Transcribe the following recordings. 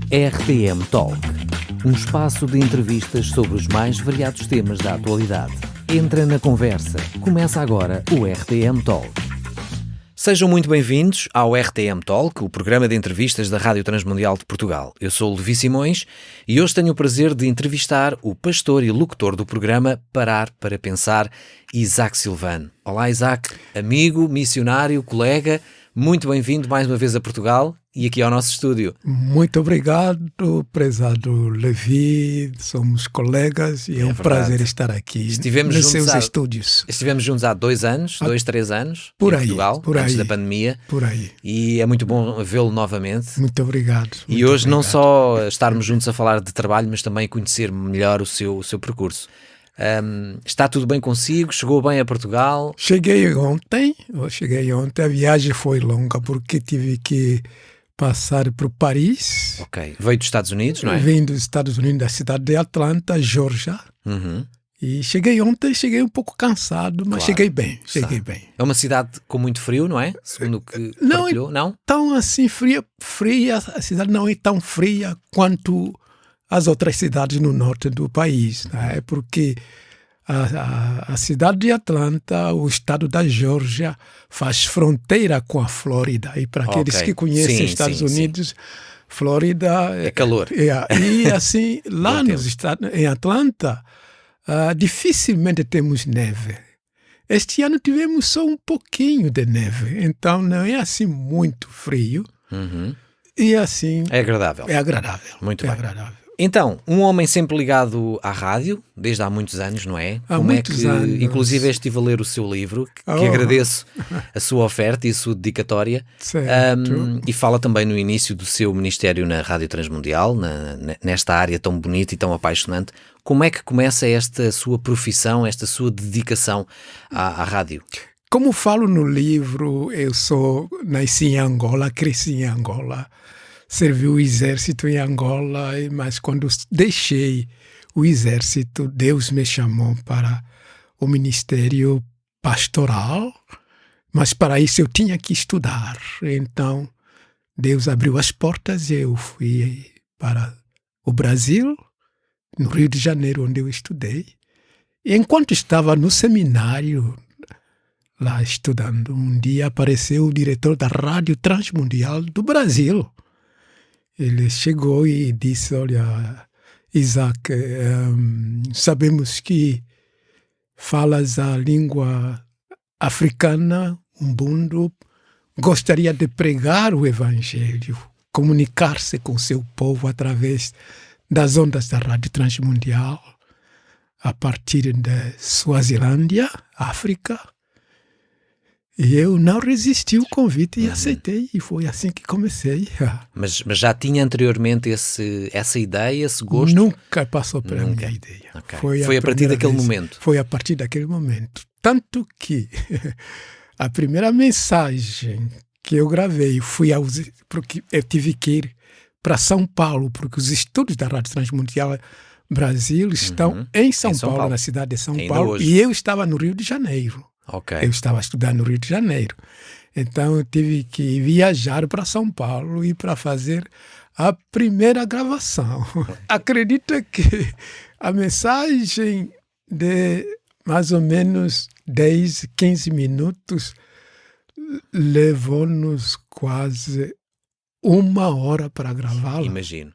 RTM Talk, um espaço de entrevistas sobre os mais variados temas da atualidade. Entra na conversa. Começa agora o RTM Talk. Sejam muito bem-vindos ao RTM Talk, o programa de entrevistas da Rádio Transmundial de Portugal. Eu sou o Levi Simões e hoje tenho o prazer de entrevistar o pastor e locutor do programa Parar para Pensar, Isaac Silvano. Olá, Isaac, amigo, missionário, colega, muito bem-vindo mais uma vez a Portugal e aqui ao nosso estúdio. Muito obrigado, prezado Levi, somos colegas e é um prazer estar aqui nos seus estúdios. Estivemos juntos há 2 anos, 3 anos, por em aí, Portugal, por antes aí, da pandemia. Por aí. E é muito bom vê-lo novamente. Muito obrigado. E hoje não só estarmos juntos a falar de trabalho, mas também conhecer melhor o seu percurso. Está tudo bem consigo? Chegou bem a Portugal? Cheguei ontem, a viagem foi longa porque tive que passar por Paris. Ok, veio dos Estados Unidos, não é? Vim dos Estados Unidos, da cidade de Atlanta, Georgia. Uhum. E cheguei ontem, um pouco cansado, mas Claro. cheguei bem. É uma cidade com muito frio, não é? Segundo o que Não, partilhou, não? Tão assim fria, a cidade não é tão fria quanto as outras cidades no norte do país, né? Porque a cidade de Atlanta, o estado da Geórgia, faz fronteira com a Flórida. E para aqueles que conhecem os Estados Unidos, Flórida é calor. E assim, lá em Atlanta, dificilmente temos neve. Este ano tivemos só um pouquinho de neve, então não é assim muito frio. Uhum. E assim... É agradável. É agradável. Muito bem. Então, um homem sempre ligado à rádio, desde há muitos anos, não é? Há muitos anos. Inclusive estive a ler o seu livro, que agradeço a sua oferta e a sua dedicatória. E fala também no início do seu ministério na Rádio Transmundial, nesta área tão bonita e tão apaixonante. Como é que começa esta sua profissão, esta sua dedicação à rádio? Como falo no livro, eu nasci em Angola, cresci em Angola. Servi o exército em Angola, mas quando deixei o exército, Deus me chamou para o ministério pastoral, mas para isso eu tinha que estudar. Então, Deus abriu as portas e eu fui para o Brasil, no Rio de Janeiro, onde eu estudei. E enquanto estava no seminário, lá estudando, um dia apareceu o diretor da Rádio Transmundial do Brasil. Ele chegou e disse, olha, Isaac, sabemos que falas a língua africana, Ubuntu, gostaria de pregar o evangelho, comunicar-se com seu povo através das ondas da Rádio Transmundial, a partir da Suazilândia, África. E eu não resisti ao convite e aceitei, e foi assim que comecei. Mas já tinha anteriormente essa ideia, esse gosto? Nunca passou pela minha ideia. Okay. Foi a partir daquele momento? Foi a partir daquele momento. Tanto que a primeira mensagem que eu gravei porque eu tive que ir para São Paulo, porque os estúdios da Rádio Transmundial Brasil estão em São Paulo, na cidade de São Paulo, hoje. E eu estava no Rio de Janeiro. Okay. Eu estava estudando no Rio de Janeiro. Então eu tive que viajar para São Paulo e para fazer a primeira gravação. Acredita que a mensagem de mais ou menos 10, 15 minutos levou-nos quase 1 hora para gravá-la. Imagino.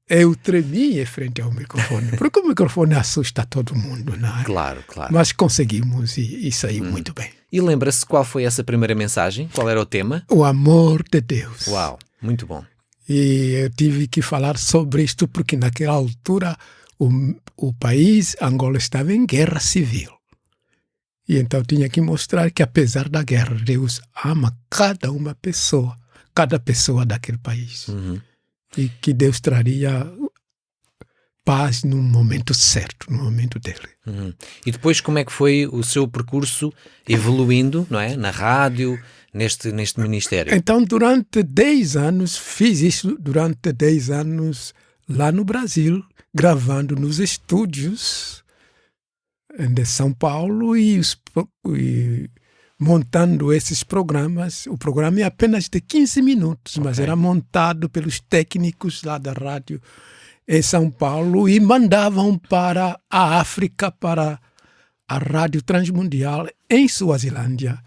Eu tremi em frente ao microfone, porque o microfone assusta todo mundo, não é? Claro. Mas conseguimos e saiu muito bem. E lembra-se qual foi essa primeira mensagem? Qual era o tema? O amor de Deus. Uau, muito bom. E eu tive que falar sobre isto porque naquela altura o país, Angola, estava em guerra civil. E então tinha que mostrar que apesar da guerra, Deus ama cada pessoa daquele país. Uhum. E que Deus traria paz no momento certo, no momento dele. Uhum. E depois como é que foi o seu percurso evoluindo, não é? Na rádio, neste ministério? Então, durante 10 anos, fiz isso durante 10 anos lá no Brasil, gravando nos estúdios de São Paulo e montando esses programas. O programa é apenas de 15 minutos, mas era montado pelos técnicos lá da rádio em São Paulo e mandavam para a África, para a Rádio Transmundial em Suazilândia.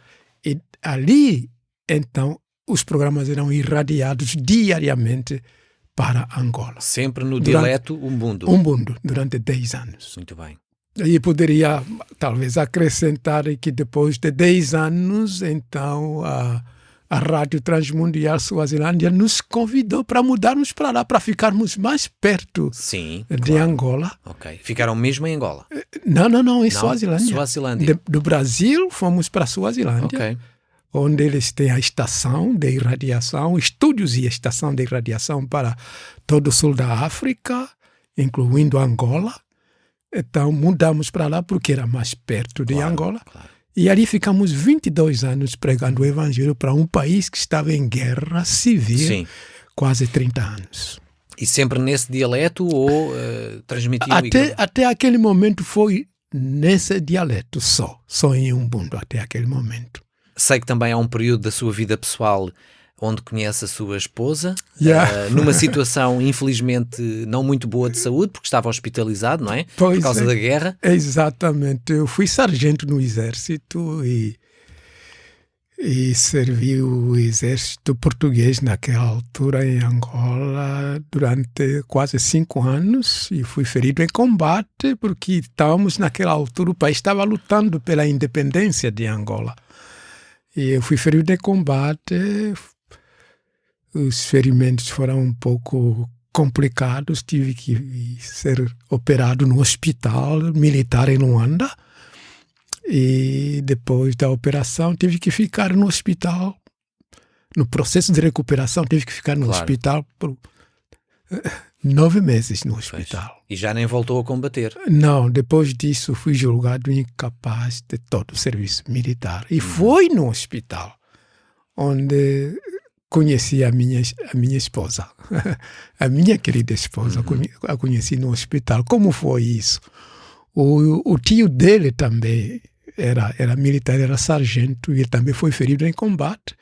E ali, então, os programas eram irradiados diariamente para Angola. Sempre no dialeto Umbundo. Umbundo, durante 10 anos. Muito bem. E poderia, talvez, acrescentar que depois de 10 anos, então, a Rádio Transmundial Suazilândia nos convidou para mudarmos para lá, para ficarmos mais perto de Angola. Ok. Ficaram mesmo em Angola? Não, em Suazilândia. Suazilândia. Do Brasil, fomos para Suazilândia, onde eles têm a estação de irradiação, estúdios e estação de irradiação para todo o sul da África, incluindo Angola. Então, mudamos para lá porque era mais perto de Angola. Claro. E ali ficamos 22 anos pregando o evangelho para um país que estava em guerra civil, quase 30 anos. E sempre nesse dialeto ou transmitiu? Até aquele momento foi nesse dialeto só em Umbundo, até aquele momento. Sei que também há um período da sua vida pessoal onde conhece a sua esposa, numa situação infelizmente não muito boa de saúde, porque estava hospitalizado, não é? Por causa da guerra. Exatamente. Eu fui sargento no exército e servi o exército português naquela altura em Angola durante quase 5 anos e fui ferido em combate porque estávamos naquela altura, o país estava lutando pela independência de Angola. E eu fui ferido em combate. Os ferimentos foram um pouco complicados, tive que ser operado no hospital militar em Luanda e depois da operação tive que ficar no hospital, no processo de recuperação tive que ficar no hospital por 9 meses no hospital. E já nem voltou a combater? Não, depois disso fui julgado incapaz de todo o serviço militar e foi no hospital onde conheci a minha esposa, a minha querida esposa, a conheci no hospital. Como foi isso? O tio dele também era militar, era sargento, e ele também foi ferido em combate.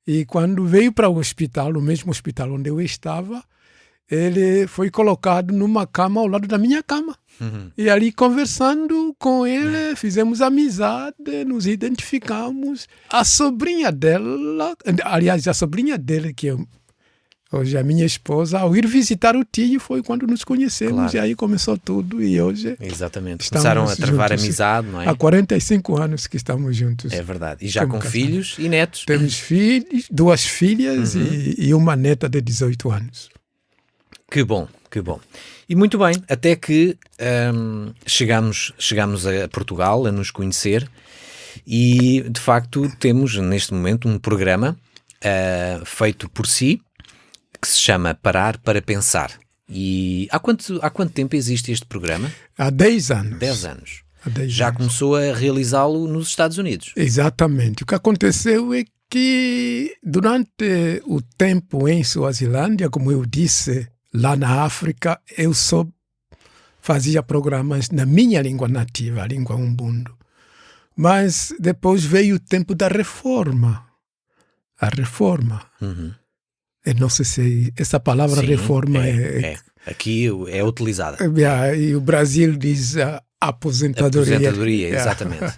E quando veio para o hospital, no mesmo hospital onde eu estava, ele foi colocado numa cama ao lado da minha cama. E ali, conversando com ele, fizemos amizade, nos identificamos. A sobrinha dela, aliás, a sobrinha dele, que hoje é a minha esposa, ao ir visitar o tio, foi quando nos conhecemos. E aí começou tudo. E hoje começaram a travar amizade, não é? Há 45 anos que estamos juntos. É verdade. E já com filhos e netos. Temos filhos, 2 filhas e uma neta de 18 anos. Que bom, que bom. E muito bem, até que chegamos a Portugal a nos conhecer e, de facto, temos neste momento um programa feito por si que se chama Parar para Pensar. E há quanto tempo existe este programa? Há 10 anos. 10 anos. Já começou a realizá-lo nos Estados Unidos? Exatamente. O que aconteceu é que durante o tempo em Suazilândia, como eu disse, lá na África, eu só fazia programas na minha língua nativa, a língua Umbundo. Mas depois veio o tempo da reforma. A reforma. Eu não sei se essa palavra reforma aqui é utilizada. E o Brasil diz aposentadoria. Aposentadoria, exatamente.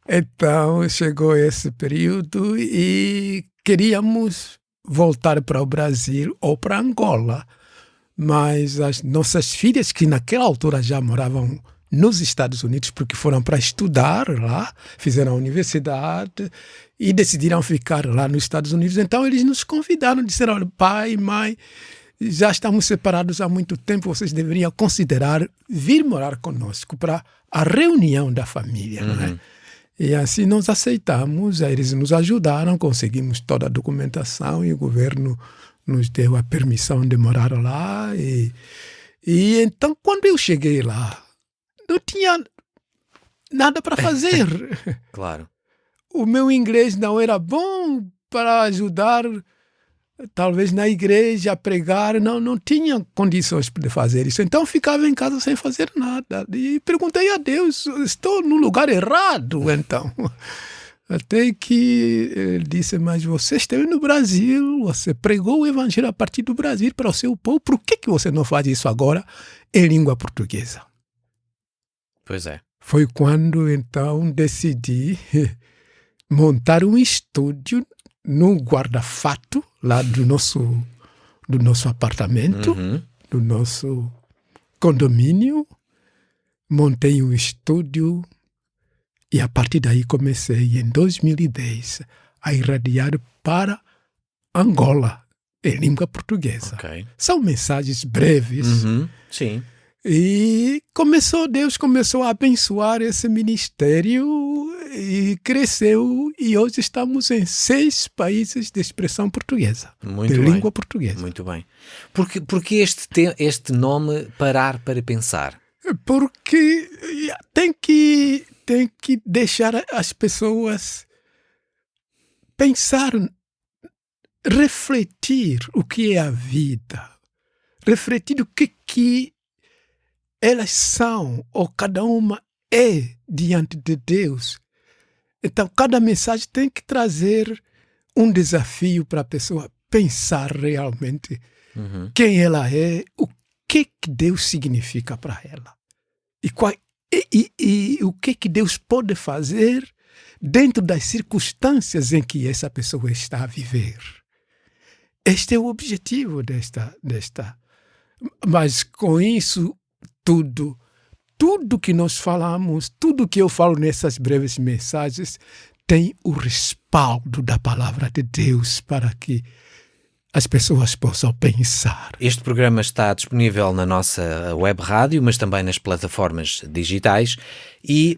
Então chegou esse período e queríamos voltar para o Brasil ou para Angola. Mas as nossas filhas, que naquela altura já moravam nos Estados Unidos, porque foram para estudar lá, fizeram a universidade e decidiram ficar lá nos Estados Unidos. Então eles nos convidaram, disseram: olha, pai, mãe, já estamos separados há muito tempo, vocês deveriam considerar vir morar conosco para a reunião da família. Não é? E assim nós aceitamos, eles nos ajudaram, conseguimos toda a documentação e o governo nos deu a permissão de morar lá. E então, quando eu cheguei lá, não tinha nada para fazer. Claro. O meu inglês não era bom para ajudar, talvez na igreja, a pregar. Não tinha condições de fazer isso. Então, ficava em casa sem fazer nada. E perguntei a Deus: estou no lugar errado, então? Até que ele disse, mas você esteve no Brasil, você pregou o evangelho a partir do Brasil para o seu povo, por que você não faz isso agora em língua portuguesa? Pois é. Foi quando, então, decidi montar um estúdio no guarda-fato, lá do nosso apartamento, do nosso condomínio. Montei um estúdio e a partir daí comecei, em 2010, a irradiar para Angola, em língua portuguesa. Ok. São mensagens breves. Sim. E Deus começou a abençoar esse ministério e cresceu. E hoje estamos em 6 países de expressão portuguesa, Muito de bem. língua portuguesa. Muito bem. Porque este nome, Parar para Pensar? Porque tem que deixar as pessoas pensar, refletir o que é a vida, refletir o que elas são, ou cada uma é diante de Deus. Então, cada mensagem tem que trazer um desafio para a pessoa pensar realmente quem ela é, o que Deus significa para ela. E o que Deus pode fazer dentro das circunstâncias em que essa pessoa está a viver. Este é o objetivo desta. Mas com isso tudo que nós falamos, tudo que eu falo nessas breves mensagens tem o respaldo da palavra de Deus para que as pessoas possam pensar. Este programa está disponível na nossa web rádio, mas também nas plataformas digitais e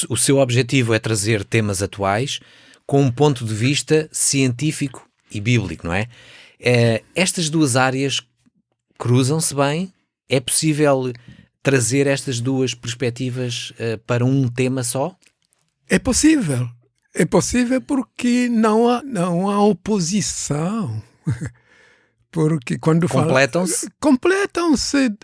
o seu objetivo é trazer temas atuais com um ponto de vista científico e bíblico, não é? Estas duas áreas cruzam-se bem? É possível trazer estas duas perspectivas para um tema só? É possível. É possível porque não há oposição. Porque quando completam-se? Completam-se.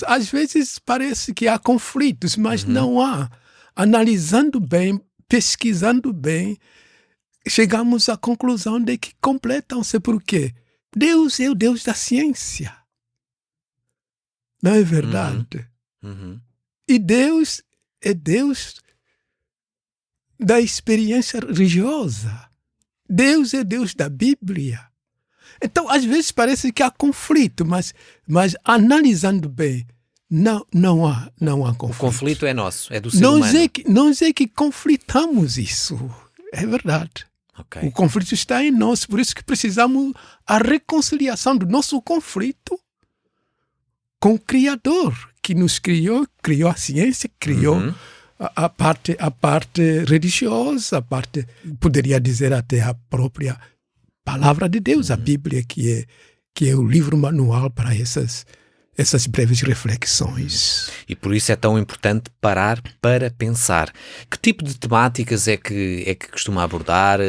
Às vezes parece que há conflitos, mas não há. Analisando bem, pesquisando bem, chegamos à conclusão de que completam-se. Por quê? Deus é o Deus da ciência. Não é verdade? E Deus é Deus da experiência religiosa. Deus é Deus da Bíblia. Então, às vezes parece que há conflito, mas analisando bem, não há conflito. O conflito é nosso, é do ser humano. Nós é que conflitamos isso. É verdade. Okay. O conflito está em nós, por isso que precisamos a reconciliação do nosso conflito com o Criador, que nos criou a ciência, criou a parte religiosa, a parte, poderia dizer até a própria palavra de Deus, a Bíblia, que é o livro manual para essas breves reflexões. E por isso é tão importante parar para pensar. Que tipo de temáticas é que costuma abordar?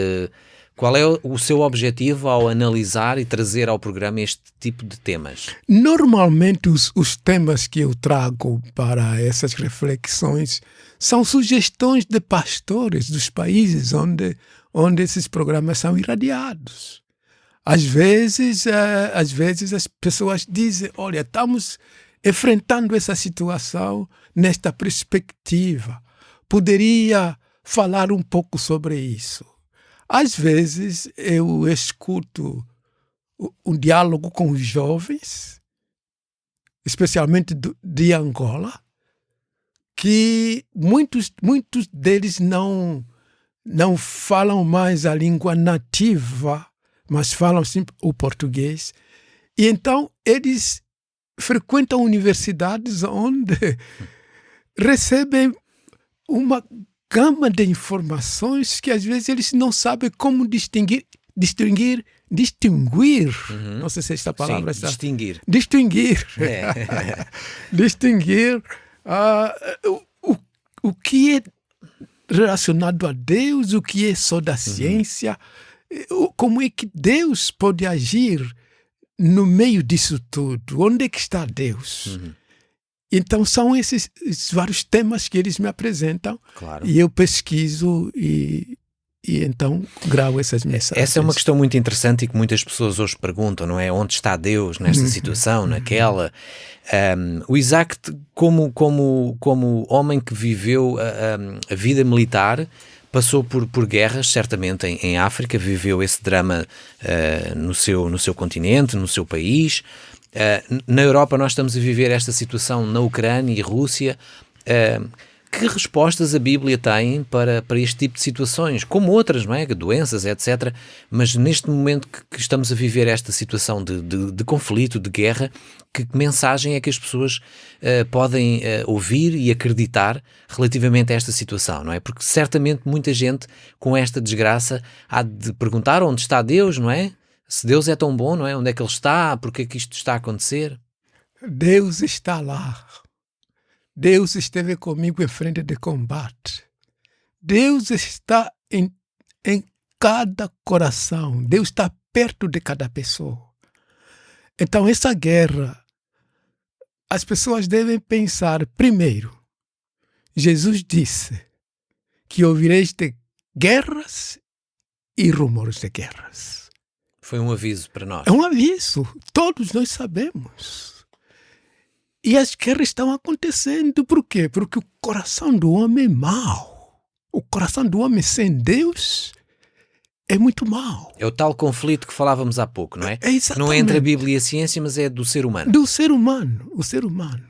Qual é o seu objetivo ao analisar e trazer ao programa este tipo de temas? Normalmente os temas que eu trago para essas reflexões são sugestões de pastores dos países onde esses programas são irradiados. Às vezes as pessoas dizem, olha, estamos enfrentando essa situação nesta perspectiva. Poderia falar um pouco sobre isso. Às vezes eu escuto um diálogo com os jovens, especialmente de Angola, que muitos deles não falam mais a língua nativa, mas falam sempre o português. E então eles frequentam universidades onde recebem uma gama de informações que às vezes eles não sabem como distinguir. Não sei se esta palavra está... Distinguir. Distinguir o que é relacionado a Deus, o que é só da ciência, como é que Deus pode agir no meio disso tudo. Onde é que está Deus? Então são esses vários temas que eles me apresentam, Claro. e eu pesquiso e então gravo essas mensagens. Essa é uma questão muito interessante e que muitas pessoas hoje perguntam, não é? Onde está Deus nesta situação, naquela? O Isaac, como homem que viveu a vida militar, passou por guerras, certamente em África, viveu esse drama no seu continente, no seu país. Na Europa nós estamos a viver esta situação na Ucrânia e Rússia. Que respostas a Bíblia tem para este tipo de situações, como outras, não é? Doenças, etc. Mas neste momento que estamos a viver esta situação de conflito, de guerra, que mensagem é que as pessoas podem ouvir e acreditar relativamente a esta situação, não é? Porque certamente muita gente com esta desgraça há de perguntar onde está Deus, não é? Se Deus é tão bom, não é? Onde é que Ele está? Porque é que isto está a acontecer? Deus está lá. Deus esteve comigo em frente de combate. Deus está em cada coração. Deus está perto de cada pessoa. Então, essa guerra, as pessoas devem pensar, primeiro, Jesus disse que ouvireis de guerras e rumores de guerras. Foi um aviso para nós. É um aviso. Todos nós sabemos. E as guerras estão acontecendo. Por quê? Porque o coração do homem é mau. O coração do homem sem Deus é muito mau. É o tal conflito que falávamos há pouco, não é? É exatamente. Não é entre a Bíblia e a ciência, mas é do ser humano. Do ser humano. O ser humano.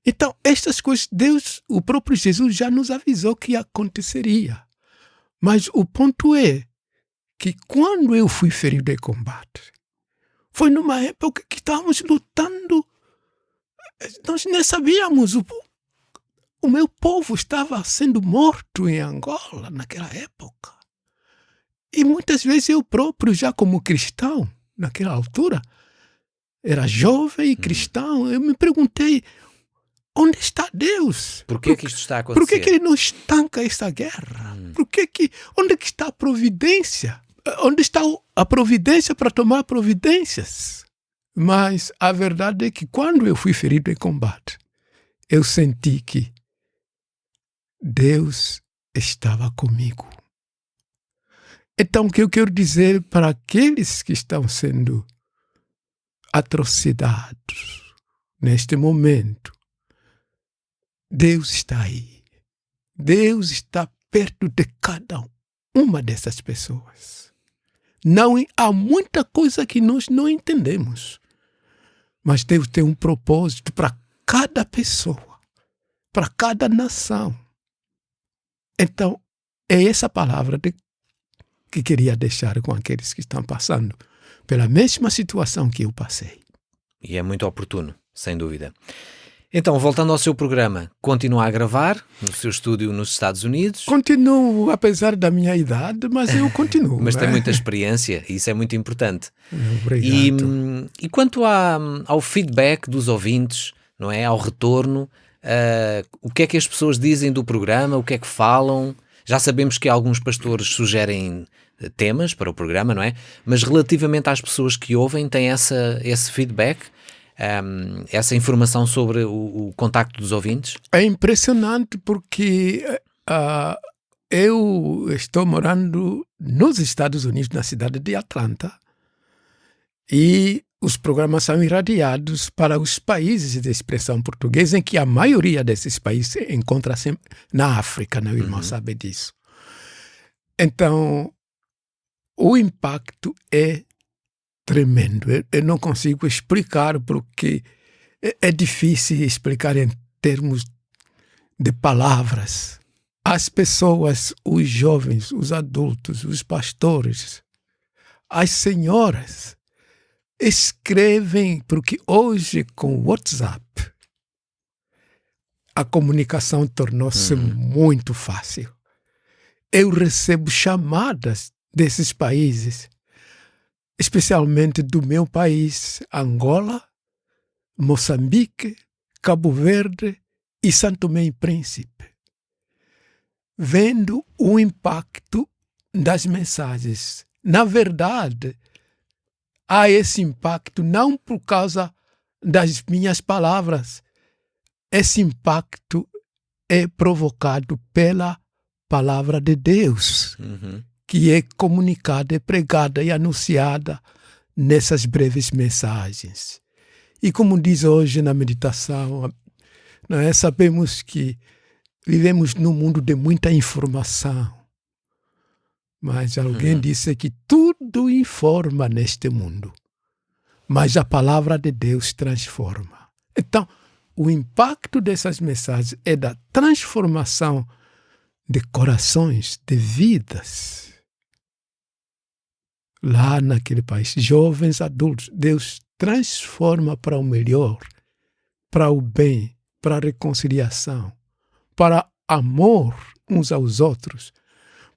Então, estas coisas, Deus, o próprio Jesus já nos avisou que aconteceria. Mas o ponto é que quando eu fui ferido em combate, foi numa época que estávamos lutando. Nós nem sabíamos, o meu povo estava sendo morto em Angola naquela época. E muitas vezes eu próprio, já como cristão, naquela altura, era jovem e cristão, eu me perguntei, onde está Deus? Por que isto está a acontecer? Por que Ele não estanca esta guerra? Onde é que está a providência? Onde está a providência para tomar providências? Mas a verdade é que quando eu fui ferido em combate, eu senti que Deus estava comigo. Então, o que eu quero dizer para aqueles que estão sendo atrocidades neste momento, Deus está aí. Deus está perto de cada uma dessas pessoas. Não há muita coisa que nós não entendemos. Mas Deus tem um propósito para cada pessoa, para cada nação. Então, é essa palavra que queria deixar com aqueles que estão passando pela mesma situação que eu passei. E é muito oportuno, sem dúvida. Então, voltando ao seu programa, continua a gravar no seu estúdio nos Estados Unidos? Continuo, apesar da minha idade, mas eu continuo. Mas tem muita experiência e isso é muito importante. Obrigado. E quanto ao feedback dos ouvintes, não é? Ao retorno, o que é que as pessoas dizem do programa, o que é que falam? Já sabemos que alguns pastores sugerem temas para o programa, não é? Mas relativamente às pessoas que ouvem, tem esse feedback? Essa informação sobre o contacto dos ouvintes? É impressionante porque eu estou morando nos Estados Unidos, na cidade de Atlanta, e os programas são irradiados para os países de expressão portuguesa, em que a maioria desses países se encontra na África, né? O irmão sabe disso. Então, o impacto é tremendo. Eu não consigo explicar porque é difícil explicar em termos de palavras. As pessoas, os jovens, os adultos, os pastores, as senhoras escrevem, porque hoje com o WhatsApp a comunicação tornou-se muito fácil. Eu recebo chamadas desses países, especialmente do meu país, Angola, Moçambique, Cabo Verde e São Tomé e Príncipe, vendo o impacto das mensagens. Na verdade, há esse impacto não por causa das minhas palavras, esse impacto é provocado pela palavra de Deus, que é comunicada, é pregada e anunciada nessas breves mensagens. E como diz hoje na meditação, sabemos que vivemos num mundo de muita informação. Mas alguém disse que tudo informa neste mundo. Mas a palavra de Deus transforma. Então, o impacto dessas mensagens é da transformação de corações, de vidas. Lá naquele país, jovens, adultos, Deus transforma para o melhor, para o bem, para a reconciliação, para amor uns aos outros,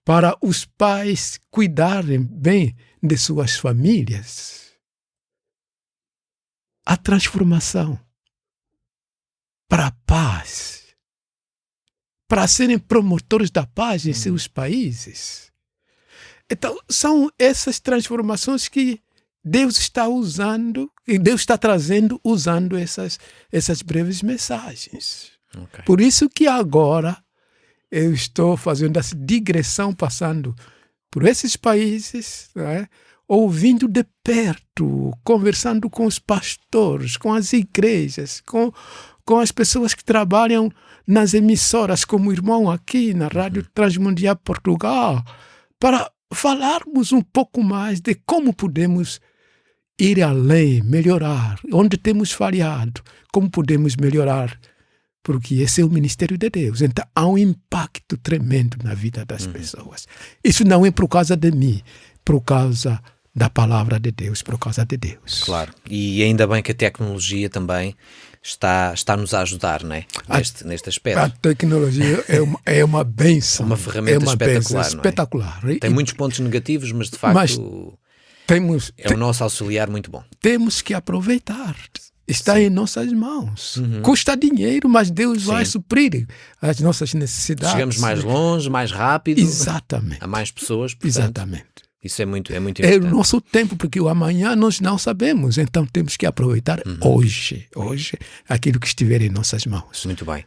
para os pais cuidarem bem de suas famílias. A transformação para a paz, para serem promotores da paz em seus países. Então, são essas transformações que Deus está usando, e Deus está trazendo usando essas breves mensagens. Okay. Por isso que agora eu estou fazendo essa digressão, passando por esses países, ouvindo de perto, conversando com os pastores, com as igrejas, com as pessoas que trabalham nas emissoras, como o irmão aqui na Rádio Transmundial Portugal, para falarmos um pouco mais de como podemos ir além, melhorar, onde temos falhado, como podemos melhorar, porque esse é o ministério de Deus. Então há um impacto tremendo na vida das pessoas. Isso não é por causa de mim, por causa da palavra de Deus, por causa de Deus. Claro, e ainda bem que a tecnologia também está-nos a ajudar, não é? Neste aspecto. A tecnologia é uma bênção. Uma ferramenta espetacular, espetacular. Tem muitos pontos negativos, mas de facto é o nosso auxiliar muito bom. Temos que aproveitar. Está em nossas mãos. Custa dinheiro, mas Deus vai suprir as nossas necessidades. Chegamos mais longe, mais rápido. Exatamente. A mais pessoas. Portanto, exatamente. Isso é muito importante. É o nosso tempo, porque o amanhã nós não sabemos. Então temos que aproveitar hoje, aquilo que estiver em nossas mãos. Muito bem.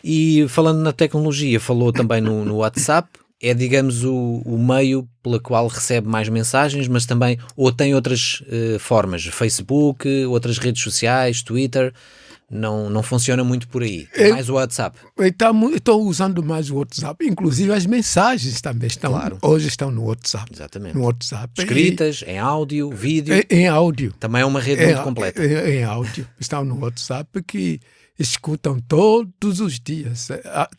E falando na tecnologia, falou também no WhatsApp. É, digamos, o meio pela qual recebe mais mensagens, mas também, ou tem outras formas, Facebook, outras redes sociais, Twitter, não funciona muito por aí, mais o WhatsApp. Estou usando mais o WhatsApp, inclusive as mensagens também estão, hoje estão no WhatsApp. Exatamente. No WhatsApp. Escritas, em áudio, vídeo. Em áudio. Também é uma rede muito completa. Em áudio. Estão no WhatsApp que escutam todos os dias.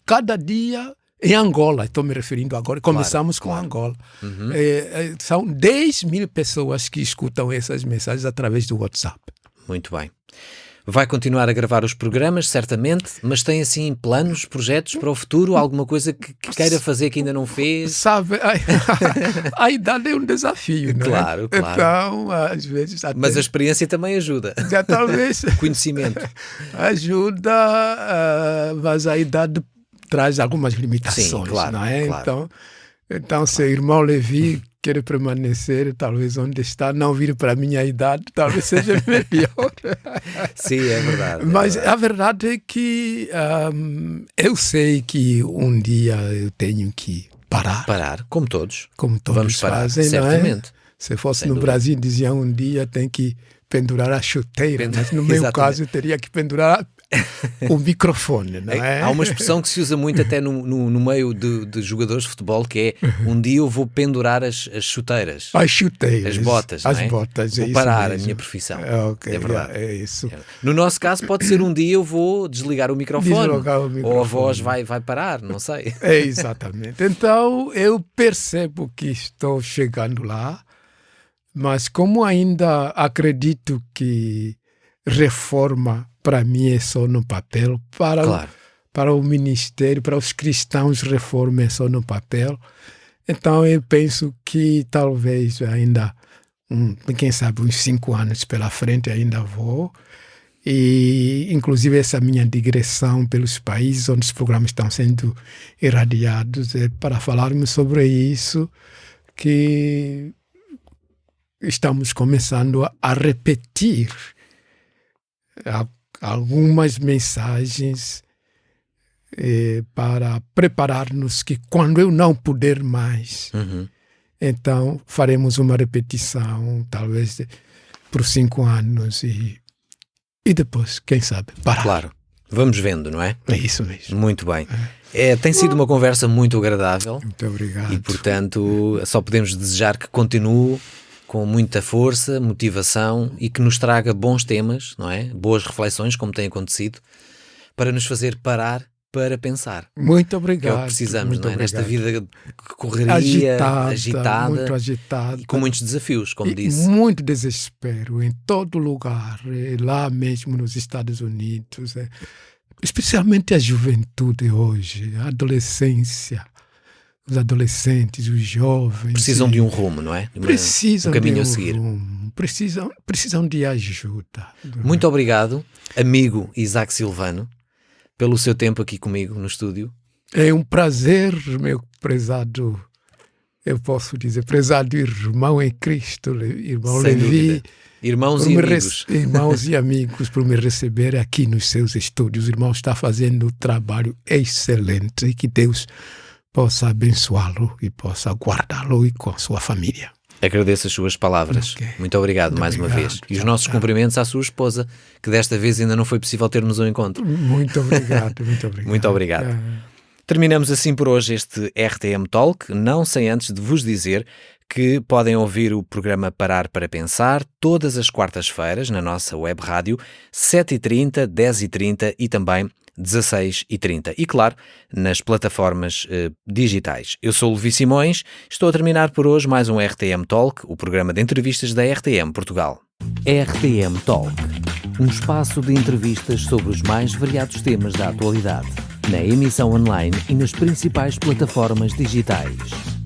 Cada dia. Em Angola, estou me referindo agora, começamos com Angola. São 10 mil pessoas que escutam essas mensagens através do WhatsApp. Muito bem. Vai continuar a gravar os programas, certamente, mas tem assim planos, projetos para o futuro, alguma coisa que queira fazer que ainda não fez? Sabe, a idade é um desafio, não é? Claro. Então, às vezes... Mas a experiência também ajuda. Já talvez... Conhecimento. Ajuda, mas a idade traz algumas limitações, sim, claro, não é? Claro. Então, se o irmão Levi quer permanecer, talvez onde está, não vir para a minha idade, talvez seja melhor. Sim, é verdade. Mas a verdade é que eu sei que um dia eu tenho que parar. Parar, como todos. Como todos Vamos parar, fazem, certamente. Não é? Se fosse no Brasil, diziam um dia tem que pendurar a chuteira, mas no meu caso eu teria que pendurar o microfone, não é? Há uma expressão que se usa muito até no meio de jogadores de futebol, que é um dia eu vou pendurar as chuteiras. As chuteiras. As botas, As não é? botas, vou é parar isso a minha profissão. Okay, é verdade. É isso. No nosso caso pode ser um dia eu vou desligar o microfone. Ou a voz vai parar, não sei. É exatamente. Então eu percebo que estou chegando lá, mas como ainda acredito que reforma para mim é só no papel, para o ministério, para os cristãos, reforma é só no papel. Então eu penso que talvez ainda, quem sabe, uns 5 anos pela frente ainda vou. E inclusive essa minha digressão pelos países onde os programas estão sendo irradiados é para falarmos sobre isso, que estamos começando a repetir algumas mensagens para preparar-nos que quando eu não puder mais, então faremos uma repetição, talvez por 5 anos e depois, quem sabe, parar. Claro, vamos vendo, não é? É isso mesmo. Muito bem. Tem sido uma conversa muito agradável. Muito obrigado. E, portanto, só podemos desejar que continue com muita força, motivação e que nos traga bons temas, não é? Boas reflexões, como tem acontecido, para nos fazer parar para pensar. Muito obrigado. Que é o que precisamos, não é? Nesta vida de correria, agitada, muito agitada. E com muitos desafios, como disse. Muito desespero em todo lugar, lá mesmo nos Estados Unidos, especialmente a juventude hoje, a adolescência, os adolescentes, os jovens. Precisam de um rumo, não é? Precisam um caminho de um a seguir. rumo, precisam de ajuda. Muito obrigado, amigo Isaac Silvano, pelo seu tempo aqui comigo no estúdio. É um prazer, meu prezado, eu posso dizer, prezado irmão em Cristo, irmão Sem Levi. dúvida. Irmãos e amigos. Irmãos e amigos, por me receber aqui nos seus estúdios. O irmão está fazendo um trabalho excelente e que Deus possa abençoá-lo e possa guardá-lo e com a sua família. Agradeço as suas palavras. Okay. Muito obrigado mais uma vez. E os nossos cumprimentos à sua esposa, que desta vez ainda não foi possível termos um encontro. Muito obrigado, muito obrigado. Muito obrigado. Terminamos assim por hoje este RTM Talk, não sem antes de vos dizer que podem ouvir o programa Parar para Pensar todas as quartas-feiras na nossa web rádio, 7h30, 10h30 e também 16h30. E claro, nas plataformas digitais. Eu sou o Levi Simões, estou a terminar por hoje mais um RTM Talk, o programa de entrevistas da RTM Portugal. RTM Talk, um espaço de entrevistas sobre os mais variados temas da atualidade, na emissão online e nas principais plataformas digitais.